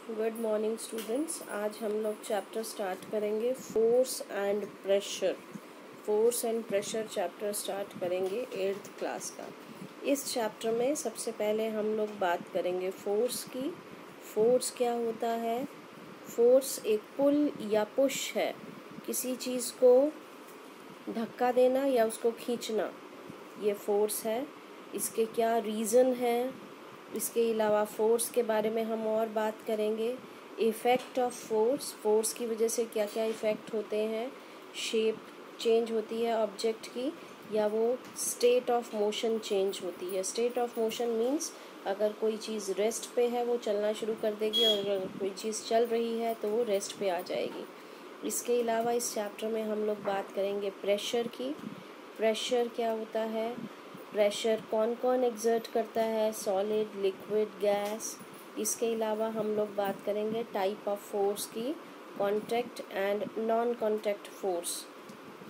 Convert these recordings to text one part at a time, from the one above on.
Good morning students. आज हम लोग चैप्टर स्टार्ट करेंगे force and pressure. Force and pressure chapter start करेंगे 8th क्लास का। इस चैप्टर में सबसे पहले हम लोग बात करेंगे फोर्स की। फोर्स क्या होता है? फोर्स एक पुल या पुश है, किसी चीज़ को धक्का देना या उसको खींचना, ये फोर्स है। इसके क्या रीज़न है, इसके अलावा फोर्स के बारे में हम और बात करेंगे। इफ़ेक्ट ऑफ फोर्स, फोर्स की वजह से क्या क्या इफ़ेक्ट होते हैं। शेप चेंज होती है ऑब्जेक्ट की, या वो स्टेट ऑफ मोशन चेंज होती है। स्टेट ऑफ मोशन मीन्स अगर कोई चीज़ रेस्ट पे है वो चलना शुरू कर देगी, और अगर कोई चीज़ चल रही है तो वो रेस्ट पे आ जाएगी। इसके अलावा इस चैप्टर में हम लोग बात करेंगे प्रेशर की। प्रेशर क्या होता है, प्रेशर कौन कौन एग्जर्ट करता है, सॉलिड, लिक्विड, गैस। इसके अलावा हम लोग बात करेंगे टाइप ऑफ फोर्स की, contact and non contact force.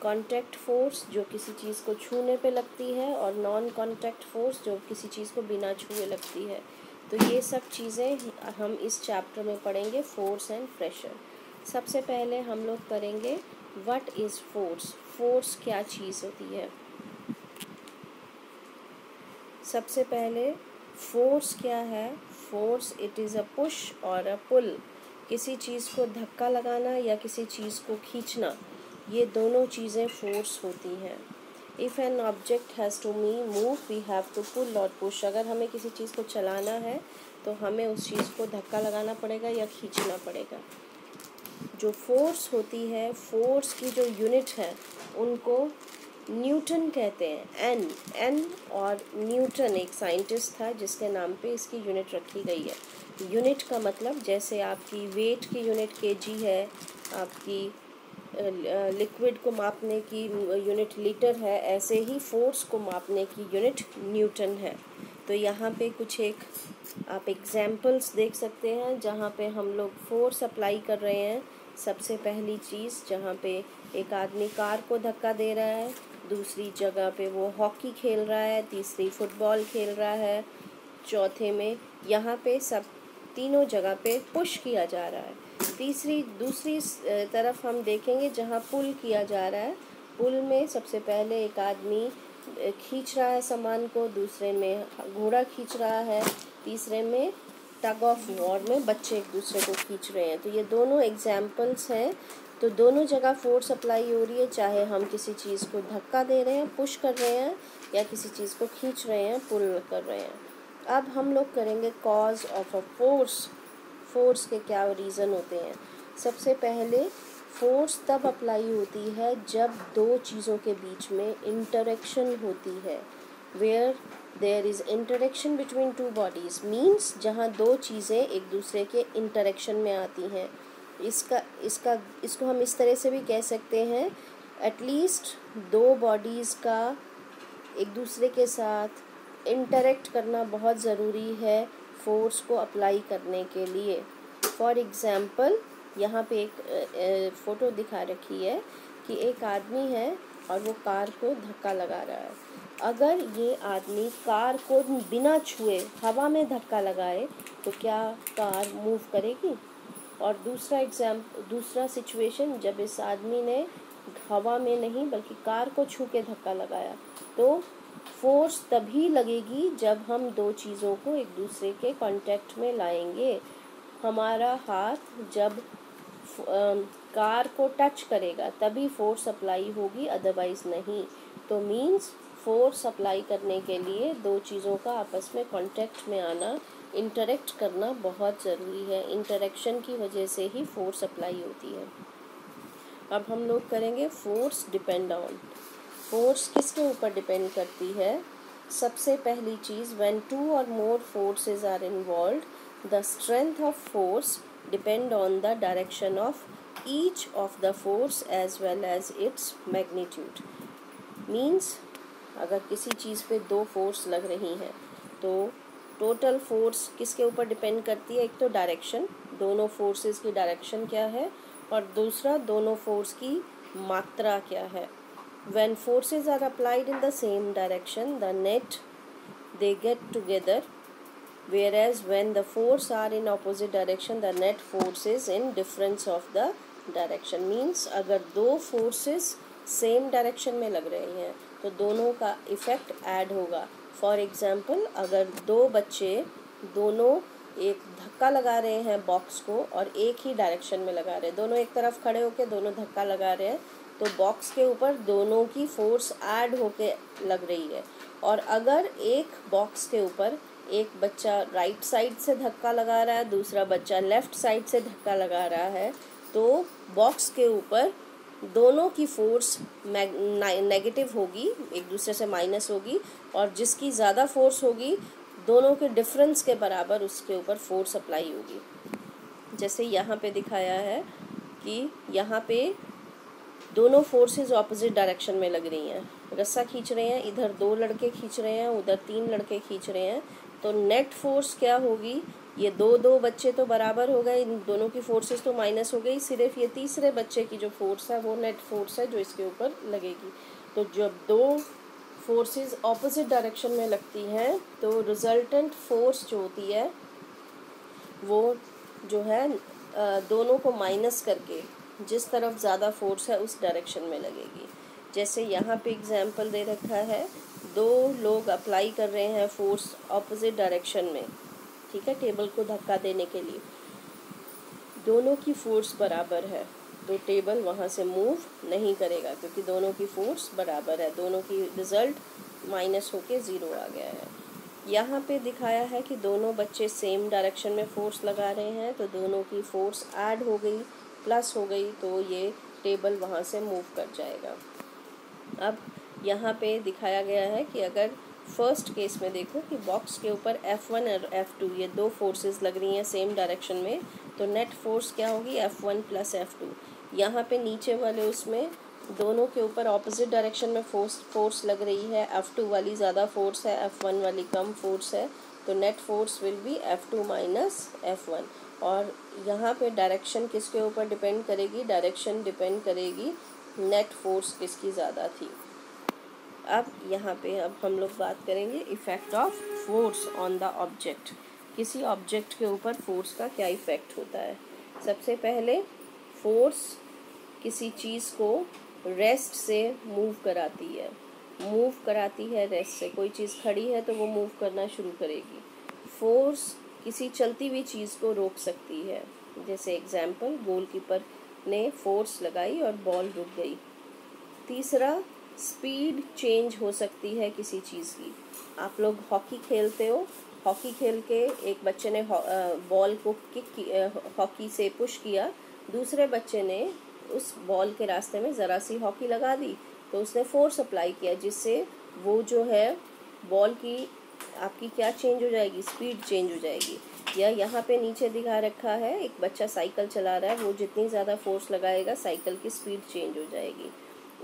Contact force जो किसी चीज़ को छूने पे लगती है, और नॉन कॉन्टैक्ट फोर्स जो किसी चीज़ को बिना छुए लगती है। तो ये सब चीज़ें हम इस चैप्टर में पढ़ेंगे, फोर्स एंड प्रेशर। सबसे पहले हम लोग करेंगे व्हाट इज़ फोर्स। फोर्स क्या चीज़ होती है? सबसे पहले फोर्स क्या है? Force it is a push और अ पुल। किसी चीज़ को धक्का लगाना या किसी चीज़ को खींचना, ये दोनों चीज़ें फोर्स होती हैं। If an object has to me move we have to pull और पुश। अगर हमें किसी चीज़ को चलाना है तो हमें उस चीज़ को धक्का लगाना पड़ेगा या खींचना पड़ेगा। जो फोर्स होती है, फोर्स की जो यूनिट है उनको न्यूटन कहते हैं। एन और न्यूटन एक साइंटिस्ट था जिसके नाम पे इसकी यूनिट रखी गई है। यूनिट का मतलब जैसे आपकी वेट की यूनिट केजी है, आपकी लिक्विड को मापने की यूनिट लीटर है, ऐसे ही फोर्स को मापने की यूनिट न्यूटन है। तो यहाँ पे कुछ एक आप एग्जाम्पल्स देख सकते हैं जहाँ पे हम लोग फोर्स अप्लाई कर रहे हैं। सबसे पहली चीज़ जहाँ पे एक आदमी कार को धक्का दे रहा है, दूसरी जगह पे वो हॉकी खेल रहा है, तीसरी फुटबॉल खेल रहा है, चौथे में यहाँ पे सब तीनों जगह पे पुश किया जा रहा है। दूसरी तरफ हम देखेंगे जहाँ पुल किया जा रहा है। पुल में सबसे पहले एक आदमी खींच रहा है सामान को, दूसरे में घोड़ा खींच रहा है, तीसरे में टग ऑफ वॉर में बच्चे एक दूसरे को खींच रहे हैं। तो ये दोनों एग्जाम्पल्स हैं। तो दोनों जगह फोर्स अप्लाई हो रही है, चाहे हम किसी चीज़ को धक्का दे रहे हैं, पुश कर रहे हैं, या किसी चीज़ को खींच रहे हैं, पुल कर रहे हैं। अब हम लोग करेंगे cause of a force. Force के क्या रीज़न होते हैं? सबसे पहले फोर्स तब अप्लाई होती है जब दो चीज़ों के बीच में इंटरेक्शन होती है। Where there is interaction between two bodies means जहाँ दो चीज़ें एक दूसरे के इंटरेक्शन में आती हैं। इसको हम इस तरह से भी कह सकते हैं, एटलीस्ट दो बॉडीज़ का एक दूसरे के साथ इंटरेक्ट करना बहुत ज़रूरी है फोर्स को अप्लाई करने के लिए। फॉर एग्ज़ाम्पल यहाँ पे एक फ़ोटो दिखा रखी है कि एक आदमी है और वो कार को धक्का लगा रहा है। अगर ये आदमी कार को बिना छुए हवा में धक्का लगाए तो क्या कार मूव करेगी? और दूसरा सिचुएशन, जब इस आदमी ने हवा में नहीं बल्कि कार को छू के धक्का लगाया, तो फोर्स तभी लगेगी जब हम दो चीज़ों को एक दूसरे के कांटेक्ट में लाएंगे। हमारा हाथ जब कार को टच करेगा तभी फोर्स अप्लाई होगी, अदरवाइज नहीं। तो मीन्स फोर्स अप्लाई करने के लिए दो चीज़ों का आपस में कांटेक्ट में आना, इंटरेक्ट करना बहुत ज़रूरी है। इंटरेक्शन की वजह से ही फोर्स अप्लाई होती है। अब हम लोग करेंगे फोर्स डिपेंड ऑन। फोर्स किसके ऊपर डिपेंड करती है? सबसे पहली चीज़, when two or more forces are involved the strength of force depend on the direction of each of the force as well as its magnitude. Means अगर किसी चीज़ पे दो फोर्स लग रही हैं तो टोटल फोर्स किसके ऊपर डिपेंड करती है? एक तो डायरेक्शन, दोनों फोर्सेस की डायरेक्शन क्या है, और दूसरा दोनों फोर्स की मात्रा क्या है। When forces are applied in the same direction, the net they get together whereas when the force are in opposite direction the net force is in difference of the direction. means अगर दो forces same direction में लग रहे हैं तो दोनों का effect add होगा. फॉर एग्ज़ाम्पल अगर दो बच्चे दोनों एक धक्का लगा रहे हैं बॉक्स को और एक ही डायरेक्शन में लगा रहे हैं, दोनों एक तरफ खड़े होकर दोनों धक्का लगा रहे हैं, तो बॉक्स के ऊपर दोनों की फोर्स ऐड होके लग रही है. और अगर एक बॉक्स के ऊपर एक बच्चा राइट साइड से धक्का लगा रहा है, दूसरा बच्चा लेफ़्ट साइड से धक्का लगा रहा है, तो बॉक्स के ऊपर दोनों की फोर्स नेगेटिव होगी, एक दूसरे से माइनस होगी, और जिसकी ज़्यादा फोर्स होगी दोनों के डिफरेंस के बराबर उसके ऊपर फोर्स अप्लाई होगी. जैसे यहाँ पे दिखाया है कि यहाँ पे दोनों फोर्सेस ऑपोजिट डायरेक्शन में लग रही हैं, रस्सा खींच रहे हैं, इधर 2 लड़के खींच रहे हैं, उधर 3 लड़के खींच रहे हैं, तो नेट फोर्स क्या होगी, ये दो बच्चे तो बराबर हो गए, इन दोनों की फोर्सेस तो माइनस हो गई, सिर्फ ये तीसरे बच्चे की जो फोर्स है वो नेट फोर्स है जो इसके ऊपर लगेगी. तो जब दो फोर्सेस ऑपोजिट डायरेक्शन में लगती हैं तो रिजल्टेंट फोर्स जो होती है वो जो है दोनों को माइनस करके जिस तरफ ज़्यादा फोर्स है उस डायरेक्शन में लगेगी. जैसे यहाँ पे एग्जांपल दे रखा है, 2 लोग अप्लाई कर रहे हैं फोर्स ऑपोजिट डायरेक्शन में, ठीक है, टेबल को धक्का देने के लिए, दोनों की फोर्स बराबर है तो टेबल वहाँ से मूव नहीं करेगा क्योंकि दोनों की फोर्स बराबर है, दोनों की रिज़ल्ट माइनस होके 0 आ गया है. यहाँ पे दिखाया है कि दोनों बच्चे सेम डायरेक्शन में फोर्स लगा रहे हैं तो दोनों की फोर्स ऐड हो गई, प्लस हो गई, तो ये टेबल वहाँ से मूव कर जाएगा. अब यहाँ पे दिखाया गया है कि अगर फर्स्ट केस में देखो कि बॉक्स के ऊपर F1 और F2 ये 2 फोर्सेस लग रही हैं सेम डायरेक्शन में, तो नेट फोर्स क्या होगी, F1 प्लस F2. यहाँ पे नीचे वाले उसमें दोनों के ऊपर ऑपोजिट डायरेक्शन में फोर्स लग रही है, F2 वाली ज़्यादा फोर्स है, F1 वाली कम फोर्स है, तो net force will be F2 minus F1. और यहाँ पे डायरेक्शन किसके ऊपर डिपेंड करेगी, डायरेक्शन डिपेंड करेगी नेट फोर्स किसकी ज़्यादा थी. अब यहाँ पे अब हम लोग बात करेंगे effect of force on the object. किसी ऑब्जेक्ट के ऊपर फोर्स का क्या इफ़ेक्ट होता है. सबसे पहले फोर्स किसी चीज़ को रेस्ट से मूव कराती है रेस्ट से. कोई चीज़ खड़ी है तो वो मूव करना शुरू करेगी. फोर्स किसी चलती हुई चीज़ को रोक सकती है. जैसे एग्जाम्पल, गोलकीपर ने फोर्स लगाई और बॉल रुक गई. तीसरा, स्पीड चेंज हो सकती है किसी चीज़ की. आप लोग हॉकी खेलते हो, हॉकी खेल के एक बच्चे ने बॉल को हॉकी से पुश किया, दूसरे बच्चे ने उस बॉल के रास्ते में ज़रा सी हॉकी लगा दी, तो उसने फोर्स अप्लाई किया जिससे वो जो है बॉल की आपकी क्या चेंज हो जाएगी, स्पीड चेंज हो जाएगी. या यहाँ पे नीचे दिखा रखा है, एक बच्चा साइकिल चला रहा है, वो जितनी ज़्यादा फोर्स लगाएगा साइकिल की स्पीड चेंज हो जाएगी.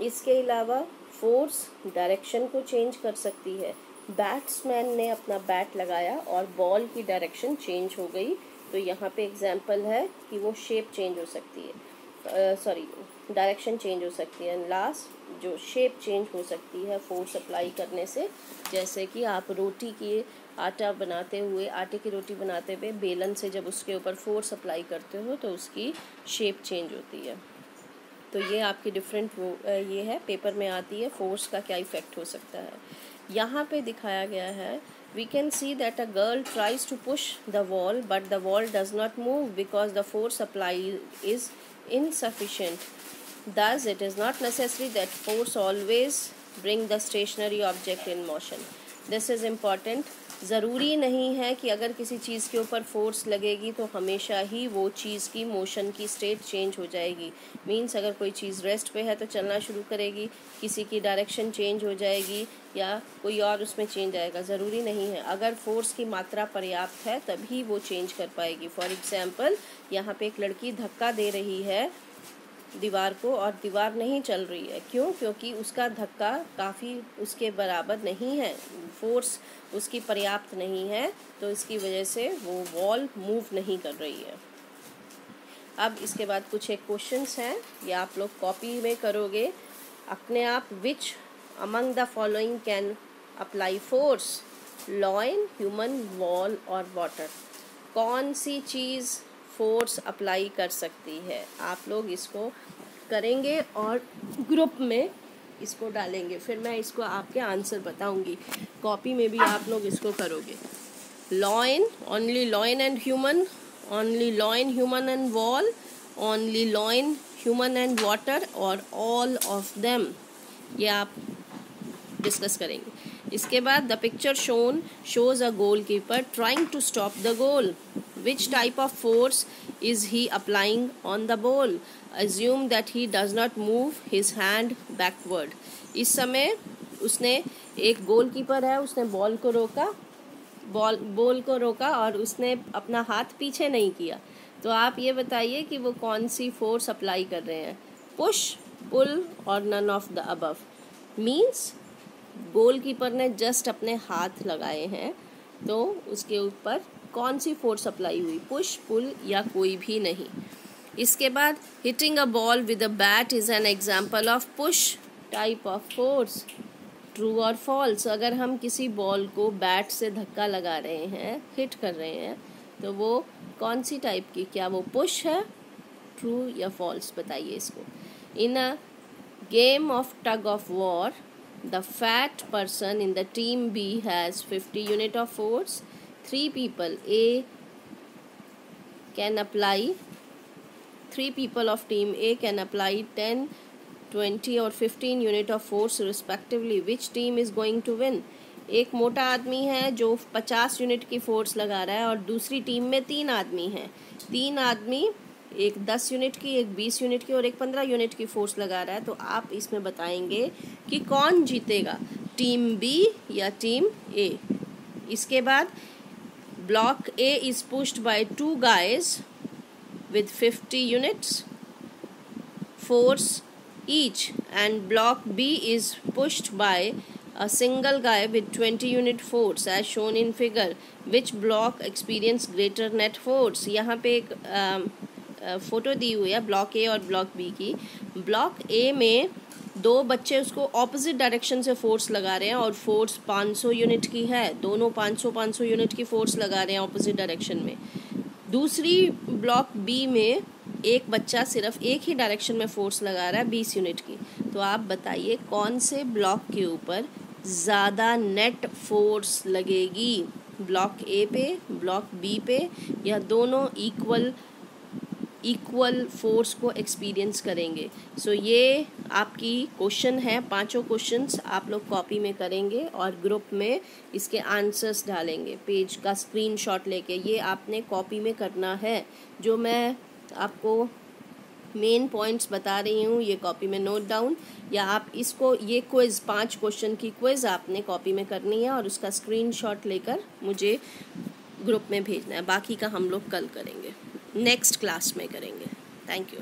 इसके अलावा फोर्स डायरेक्शन को चेंज कर सकती है. बैट्समैन ने अपना बैट लगाया और बॉल की डायरेक्शन चेंज हो गई, तो यहाँ पे एग्जांपल है कि वो शेप चेंज हो सकती है, डायरेक्शन चेंज हो सकती है. लास्ट जो शेप चेंज हो सकती है फोर्स अप्लाई करने से, जैसे कि आप रोटी की आटा बनाते हुए, आटे की रोटी बनाते हुए बेलन से जब उसके ऊपर फोर्स अप्लाई करते हो तो उसकी शेप चेंज होती है. तो ये आपकी डिफरेंट ये है, पेपर में आती है फोर्स का क्या इफ़ेक्ट हो सकता है. यहाँ पे दिखाया गया है, we can see that a girl tries to push the wall but the wall does not move because the force apply is insufficient. Thus, it is not necessary that force always bring the stationary object in motion. This is important. ज़रूरी नहीं है कि अगर किसी चीज़ के ऊपर force लगेगी तो हमेशा ही वो चीज़ की मोशन की स्टेट चेंज हो जाएगी. मीन्स अगर कोई चीज़ रेस्ट पे है तो चलना शुरू करेगी, किसी की डायरेक्शन चेंज हो जाएगी या कोई और उसमें चेंज आएगा, ज़रूरी नहीं है. अगर फोर्स की मात्रा पर्याप्त है तभी वो चेंज कर पाएगी. फॉर एग्ज़ाम्पल, यहाँ पे एक लड़की धक्का दे रही है दीवार को और दीवार नहीं चल रही है. क्यों? क्योंकि उसका धक्का काफ़ी उसके बराबर नहीं है, फोर्स उसकी पर्याप्त नहीं है, तो इसकी वजह से वो वॉल मूव नहीं कर रही है. अब इसके बाद कुछ एक क्वेश्चंस हैं, ये आप लोग कॉपी में करोगे अपने आप. Which among the following can apply force. Lion, human, wall और वाटर। कौन सी चीज़ फोर्स अप्लाई कर सकती है? आप लोग इसको करेंगे और ग्रुप में इसको डालेंगे, फिर मैं इसको आपके आंसर बताऊंगी। कॉपी में भी आप लोग इसको करोगे। Lion, only lion and human, only lion, human and wall, only lion, human and water और ऑल ऑफ देम, ये आप डिस्कस करेंगे। इसके बाद the picture shown shows a goal keeper trying to stop the goal. Which type of force is he applying on the ball? Assume that he does not move his hand backward. इस समय उसने, एक goal keeper है, उसने ball को रोका और उसने अपना हाथ पीछे नहीं किया। तो आप ये बताइए कि वो कौन सी फोर्स अप्लाई कर रहे हैं? पुश, पुल और none of the above. Means goal keeper ने जस्ट अपने हाथ लगाए हैं, तो उसके ऊपर कौन सी फोर्स अप्लाई हुई? पुश, पुल या कोई भी नहीं। इसके बाद hitting a ball with a bat is an example of push type of force. True और फॉल्स? अगर हम किसी बॉल को बैट से धक्का लगा रहे हैं, हिट कर रहे हैं, तो वो कौन सी टाइप की, क्या वो पुश है? ट्रू या फॉल्स बताइए इसको। In a game of tug of war, the fat person in the team B has 50 unit of force. 3 people of team A can apply 10, 20 और 15 unit of force respectively. Which team is going to win? एक मोटा आदमी है जो 50 unit की force लगा रहा है और दूसरी टीम में 3 आदमी हैं। 3 आदमी, एक 10 यूनिट की, एक 20 यूनिट की और एक 15 यूनिट की फोर्स लगा रहा है। तो आप इसमें बताएंगे कि कौन जीतेगा, टीम बी या टीम ए। इसके बाद block A is pushed by 2 guys with 50 units force each and block B is pushed by a single guy with 20 unit force as shown in figure. Which block experience greater net force? यहाँ पे एक photo दी हुई है block ए और block B की। Block ए में 2 बच्चे उसको ऑपोजिट डायरेक्शन से फोर्स लगा रहे हैं और फोर्स 500 यूनिट की है, दोनों 500 यूनिट की फोर्स लगा रहे हैं ऑपोजिट डायरेक्शन में। दूसरी ब्लॉक बी में एक बच्चा सिर्फ एक ही डायरेक्शन में फोर्स लगा रहा है 20 यूनिट की। तो आप बताइए कौन से ब्लॉक के ऊपर ज़्यादा नेट फोर्स लगेगी, ब्लॉक ए पे, ब्लॉक बी पे, या दोनों इक्वल फोर्स को एक्सपीरियंस करेंगे। सो ये आपकी क्वेश्चन है, 5 क्वेश्चंस आप लोग कॉपी में करेंगे और ग्रुप में इसके आंसर्स डालेंगे पेज का स्क्रीनशॉट लेके। ये आपने कॉपी में करना है। जो मैं आपको मेन पॉइंट्स बता रही हूँ ये कॉपी में नोट डाउन, या आप इसको, ये क्विज़ 5 क्वेश्चन की क्विज़ आपने कॉपी में करनी है और उसका स्क्रीनशॉट लेकर मुझे ग्रुप में भेजना है। बाकी का हम लोग कल करेंगे, नेक्स्ट क्लास में करेंगे। Thank you.